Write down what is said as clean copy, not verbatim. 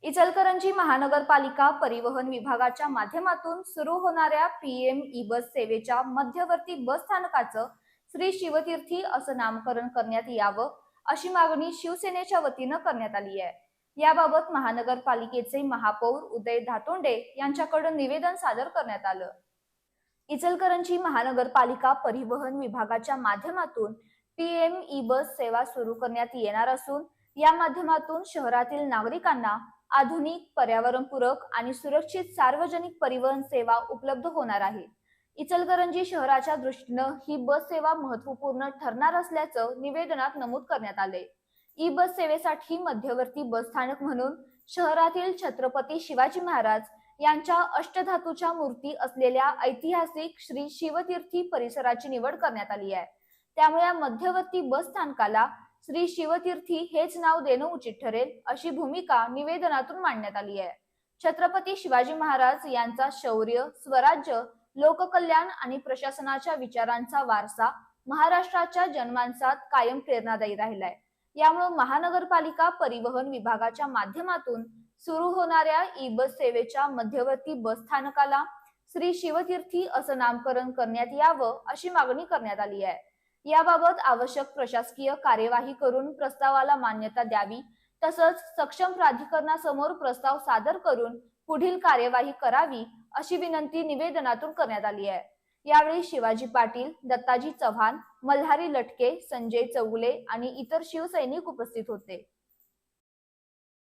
इचलकरंजी महानगरपालिका परिवहन विभागाच्या माध्यमातून सुरू होणाऱ्या पीएम ई बस सेवेच्या मध्यवर्ती बस स्थानकाचं श्री शिवतीर्थी असं नामकरण करण्यात यावं अशी मागणी शिवसेनेच्या वतीनं करण्यात आली आहे। याबाबत महानगरपालिकेचे महापौर उदय धातोंडे यांच्याकडे निवेदन सादर करण्यात आलं। इचलकरंजी महानगरपालिका परिवहन विभागाच्या माध्यमातून पीएम ई बस सेवा सुरू करण्यात येणार असून या माध्यमातून शहरातील नागरिकांना आधुनिक, पर्यावरणपूरक आणि सुरक्षित सार्वजनिक परिवहन सेवा उपलब्ध होणार आहे। इचलकरंजी शहराच्या दृष्टीनं ही बस सेवा महत्त्वपूर्ण ठरणार असल्याचं निवेदनात नमूद करण्यात आले। ई बस सेवेसाठी मध्यवर्ती बस स्थानक म्हणून शहरातील छत्रपती शिवाजी महाराज यांच्या अष्टधातूच्या मूर्ती असलेल्या ऐतिहासिक श्री शिवतीर्थी परिसराची निवड करण्यात आली आहे। त्यामुळे या मध्यवर्ती बस स्थानकाला श्री शिवतीर्थी हेच नाव देणं उचित ठरेल अशी भूमिका निवेदनातून मांडण्यात आली आहे। छत्रपती शिवाजी महाराज यांचा शौर्य, स्वराज्य, लोककल्याण आणि प्रशासनाच्या विचारांचा वारसा महाराष्ट्राच्या जनमानसात कायम प्रेरणादायी राहिलाय। यामुळे महानगरपालिका परिवहन विभागाच्या माध्यमातून सुरू होणाऱ्या ई बस सेवेच्या मध्यवर्ती बस स्थानकाला श्री शिवतीर्थी असं नामकरण करण्यात यावं अशी मागणी करण्यात आली आहे। याबाबत आवश्यक प्रशासकीय कार्यवाही करून प्रस्तावाला मान्यता द्यावी, तसंच सक्षम प्राधिकरणासमोर प्रस्ताव सादर करून पुढील कार्यवाही करावी अशी विनंती निवेदनातून करण्यात आली आहे। यावेळी शिवाजी पाटील, दत्ताजी चव्हाण, मल्हारी लटके, संजय चौगुले आणि इतर शिवसैनिक उपस्थित होते।